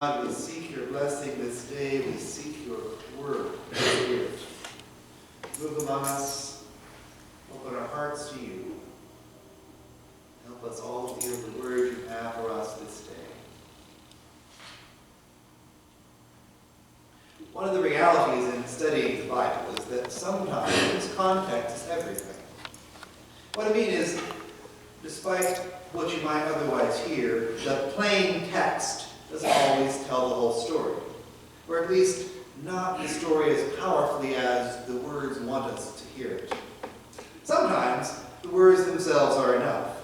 God, we seek your blessing this day. We seek your word, your spirit. Move among us. Open our hearts to you. Help us all to hear the word you have for us this day. One of the realities in studying the Bible is that sometimes context is everything. What I mean is, despite what you might otherwise hear, the plain text doesn't always tell the whole story, or at least not the story as powerfully as the words want us to hear it. Sometimes the words themselves are enough.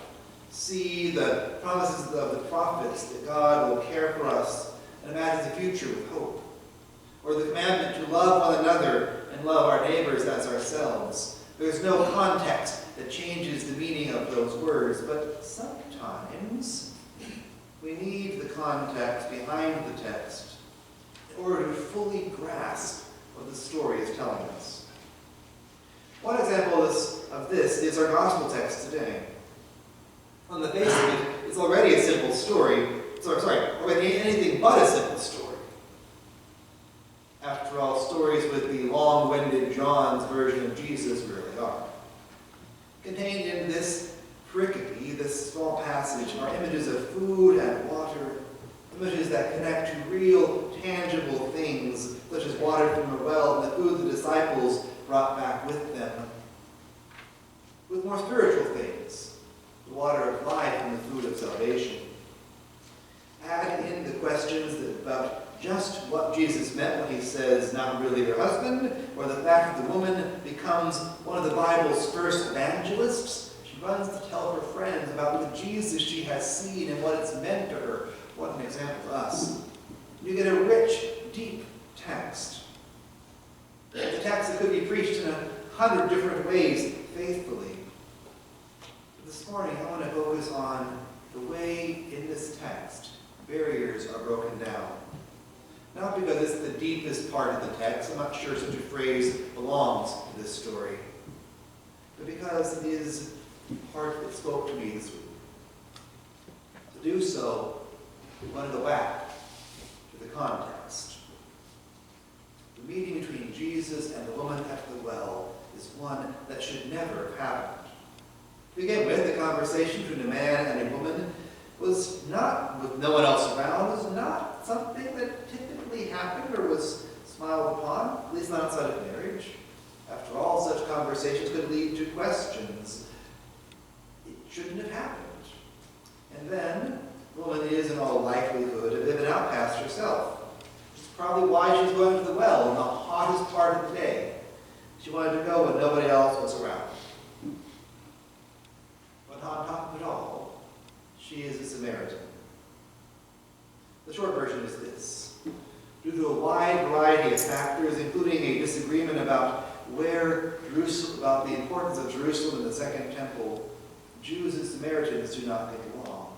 See the promises of the prophets that God will care for us and imagine the future with hope, or the commandment to love one another and love our neighbors as ourselves. There's no context that changes the meaning of those words, but sometimes we need the context behind the text in order to fully grasp what the story is telling us. One example of this is our gospel text today. On the face of it, it's already a simple story. Already anything but a simple story. After all, stories with the long-winded John's version of Jesus really are. Contained in this pericope, this small passage, are images of food and water, images that connect to real, tangible things, such as water from a well and the food the disciples brought back with them, with more spiritual things, the water of life and the food of salvation. Add in the questions about just what Jesus meant when he says, not really their husband, or the fact that the woman becomes one of the Bible's first evangelists. She runs to tell her friends about the Jesus she has seen and what it's meant to her. What an example to us. You get a rich, deep text. The text that could be preached in 100 different ways faithfully. This morning I want to focus on the way in this text barriers are broken down. Not because it's the deepest part of the text, I'm not sure such a phrase belongs to this story, but because it is the part that spoke to me this week. To do so, we want to go back to the context. The meeting between Jesus and the woman at the well is one that should never have happened. To begin with, the conversation between a man and a woman was not, with no one else around, was not something that typically happened or was smiled upon, at least not outside of marriage. After all, such conversations could lead to questions. It shouldn't have happened. And then, the woman is, in all likelihood, a bit of an outcast herself. Which is probably why she's going to the well in the hottest part of the day. She wanted to go when nobody else was around. But on top of it all, she is a Samaritan. The short version is this. Due to a wide variety of factors, including a disagreement about about the importance of Jerusalem and the Second Temple, Jews and Samaritans do not get along.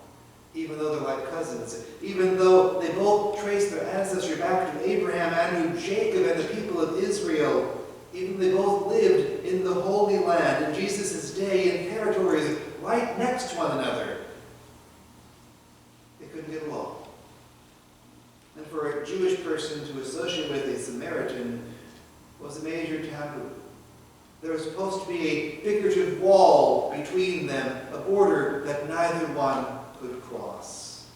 Even though they're like cousins, even though they both trace their ancestry back to Abraham and to Jacob and the people of Israel, even though they both lived in the Holy Land in Jesus' day in territories right next to one another, they couldn't get along. And for a Jewish person to associate with a Samaritan was a major taboo. There was supposed to be a figurative wall between them, a border that neither one could cross.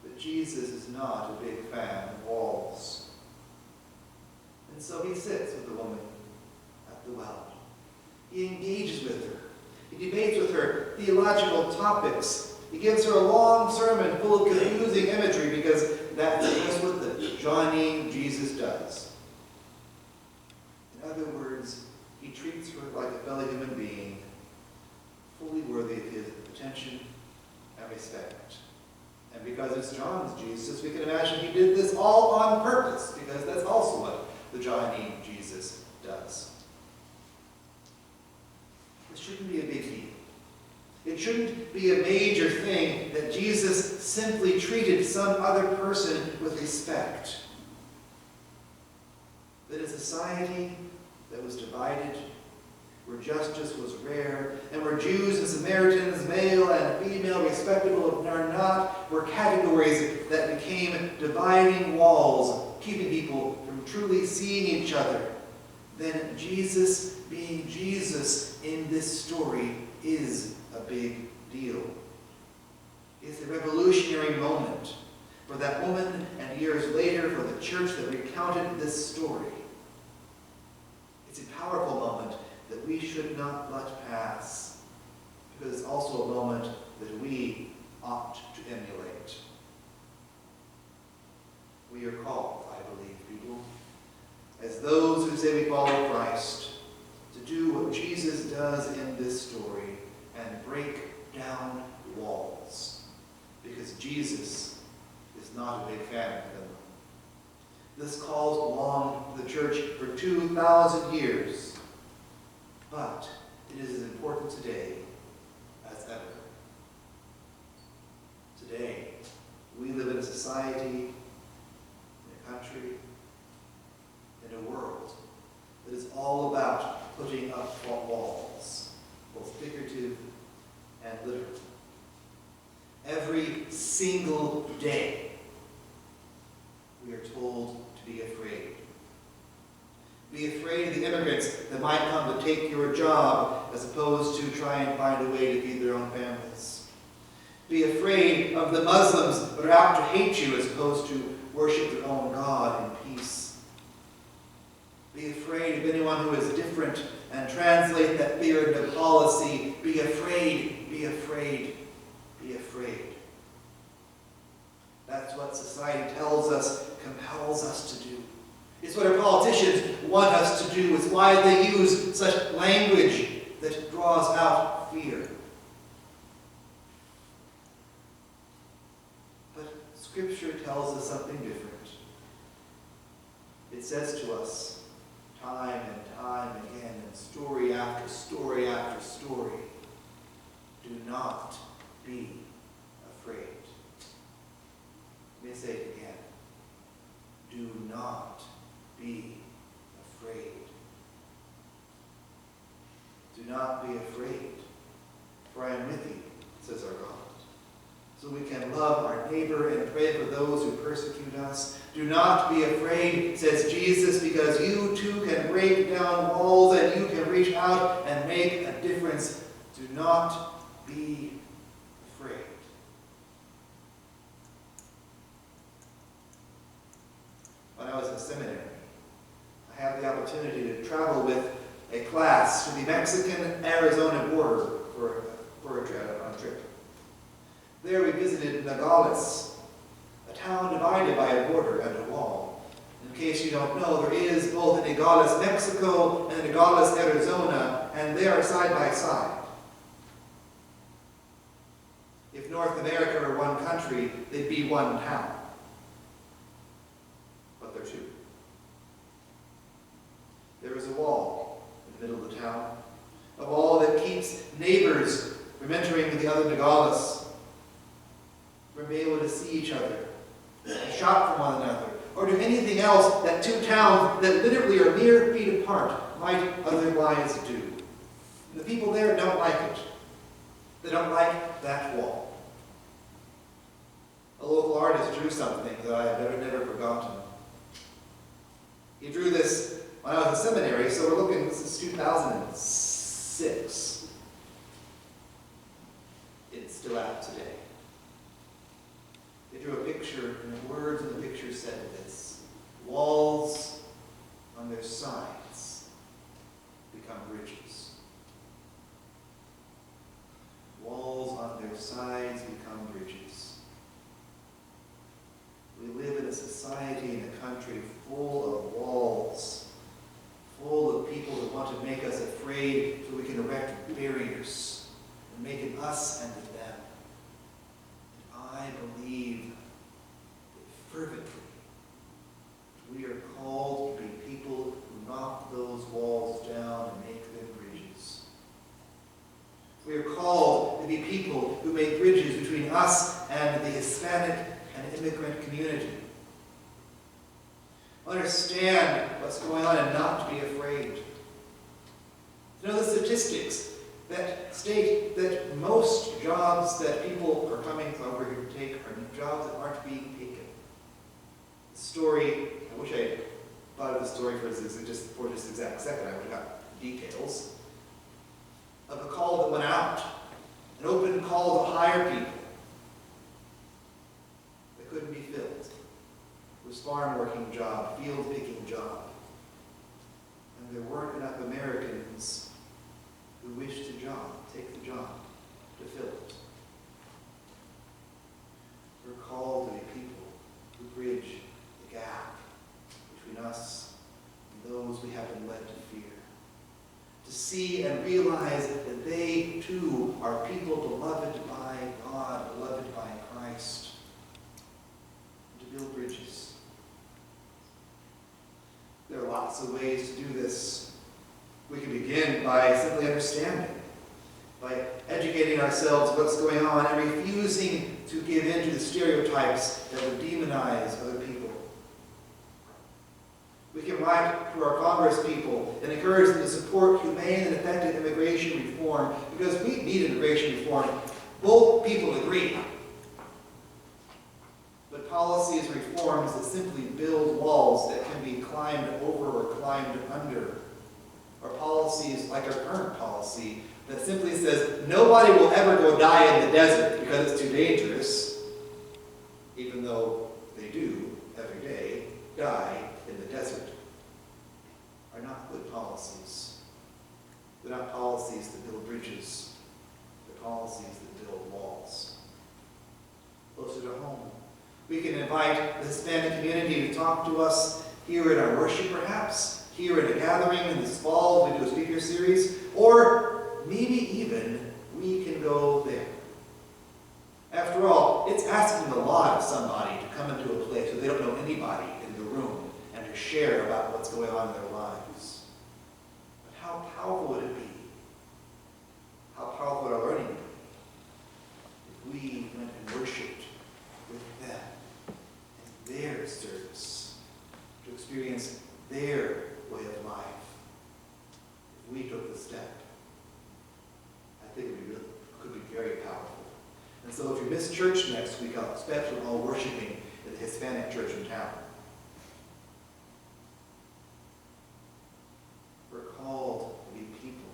But Jesus is not a big fan of walls. And so he sits with the woman at the well. He engages with her. He debates with her theological topics. He gives her a long sermon full of confusing imagery because that's just what the Johannine Jesus does. In other words, he treats her like a fellow human being, fully worthy of his attention and respect. And because it's John's Jesus, we can imagine he did this all on purpose, because that's also what the Johannine Jesus does. It shouldn't be a big deal. It shouldn't be a major thing that Jesus simply treated some other person with respect. That in a society that was divided, where justice was rare, and where Jews and Samaritans, male and female, respectable or not, were categories that became dividing walls, keeping people from truly seeing each other, then Jesus being Jesus in this story is a big deal. It's a revolutionary moment for that woman, and years later for the church that recounted this story. It's a powerful moment that we should not let pass, because it's also a moment that we ought to emulate. We are called, I believe, people, as those who say we follow Christ, to do what Jesus does in this story and break down walls, because Jesus is not a big fan of them. This calls belonged to the church for 2,000 years, but it is as important today as ever. Today, we live in a society, in a country, in a world that is all about putting up walls, both figurative and literal. Every single day, we are told to be afraid. Be afraid of the immigrants that might come to take your job as opposed to try and find a way to feed their own families. Be afraid of the Muslims that are out to hate you as opposed to worship their own God in peace. Be afraid of anyone who is different and translate that fear into policy. Be afraid, be afraid, be afraid. That's what society tells us, compels us to do. It's what our politicians want us to do. It's why they use such language that draws out fear. But Scripture tells us something different. It says to us, time and time again, and story after story after story, do not be afraid. Let me say it again. Do not be afraid. Do not be afraid, for I am with you, says our God. So we can love our neighbor and pray for those who persecute us. Do not be afraid, says Jesus, because you too can break down walls and you can reach out and make a difference. Do not be afraid. When I was in seminary, I had the opportunity to travel with a class to the Mexican-Arizona border for a trip. There we visited Nogales, a town divided by a border and a wall. In case you don't know, there is both a Nogales, Mexico and a Nogales, Arizona, and they are side by side. If North America were one country, they'd be one town. But they're two. There is a wall in the middle of the town, a wall that keeps neighbors from entering the other Nogales, from being able to see each other, shop from one another, or do anything else that two towns that literally are mere feet apart might otherwise do. And the people there don't like it. They don't like that wall. A local artist drew something that I have never forgotten. He drew this when I was in seminary, so we're looking, this is 2006. It's still out today. They drew a picture, and the words in the picture said this: walls on their sides become bridges. Walls on their sides become bridges. We live in a society and a country full of walls, full of people that want to make us afraid so we can erect barriers and make it us and them. I believe that fervently we are called to be people who knock those walls down and make them bridges. We are called to be people who make bridges between us and the Hispanic and immigrant community. Understand what's going on and not to be afraid. To know the statistics that state that most jobs that people are coming over here to take are jobs that aren't being taken. The story, I wish I thought of the story for this exact second. I would have got details of a call that went out, an open call to hire people that couldn't be filled. It was farm working job, field picking job. And there weren't enough Americans who wished to take the job, to fill it. We're called to be people who bridge the gap between us and those we have been led to fear. To see and realize that they too are people beloved by God, beloved by Christ. And to build bridges. There are lots of ways to do this. We can begin by simply understanding, by educating ourselves what's going on and refusing to give in to the stereotypes that would demonize other people. We can write to our Congress people and encourage them to support humane and effective immigration reform because we need immigration reform. Both people agree. But policies and reforms that simply build walls that can be climbed over or climbed under, or policies like our current policy that simply says nobody will ever go die in the desert because it's too dangerous, even though they do every day die in the desert, are not good policies. They're not policies that build bridges. They're policies that build walls. Closer to home. We can invite the Hispanic community to talk to us here in our worship, perhaps, here at a gathering in this fall, we do a speaker series, or maybe even we can go there. After all, it's asking a lot of somebody to come into a place where they don't know anybody in the room and to share about what's going on in their lives. But how powerful would it be? How powerful would our learning be if we went and worshipped with them in their service, to experience their way of life? If we took the step, I think it could be very powerful. And so if you miss church next week, I'll expect we're all worshiping at the Hispanic church in town. We're called to be people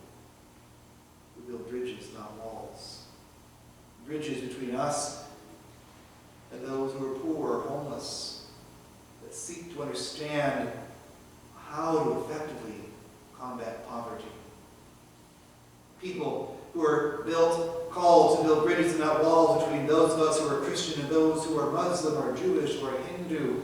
who build bridges, not walls. Bridges between us and those who are poor or homeless, that seek to understand how to effectively combat poverty. People who are called to build bridges and not walls between those of us who are Christian and those who are Muslim or Jewish or Hindu.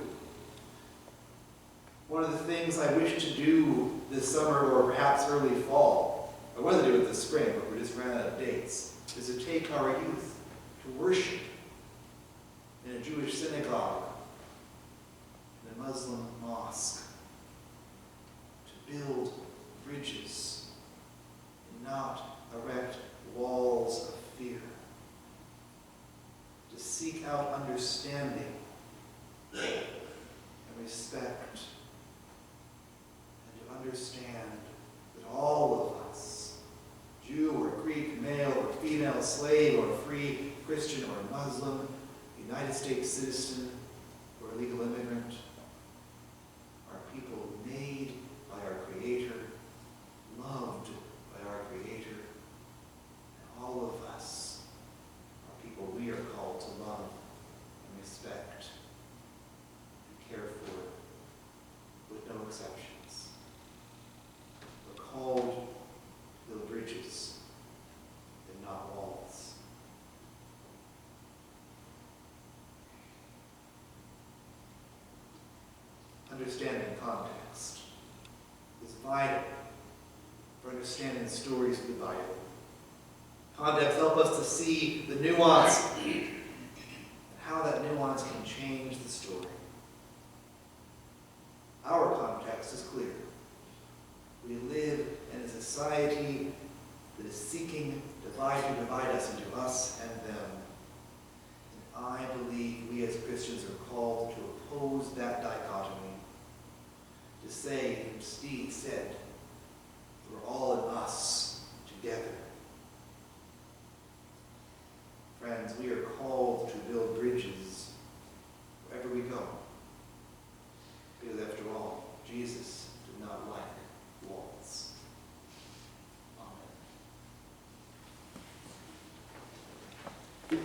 One of the things I wish to do this summer or perhaps early fall, I wanted to do it this spring, but we just ran out of dates, is to take our youth to worship in a Jewish synagogue, in a Muslim mosque, to build bridges and not erect walls of fear, to seek out understanding and respect, and to understand that all of us, Jew or Greek, male or female, slave or free, Christian or Muslim, United States citizen or illegal immigrant, are people made by our Creator, loved by our Creator, and all of us are people we are called to love and respect and care for, with no exceptions. We're called to build bridges and not walls. Understanding context is vital for understanding the stories of the Bible. Context helps us to see the nuance and how that nuance can change the story. Our context is clear. We live in a society that is seeking to divide us into us and them. And I believe we as Christians are called to oppose that dichotomy. To say, Steve said, for all of us together. Friends, we are called to build bridges wherever we go. Because after all, Jesus did not like walls. Amen.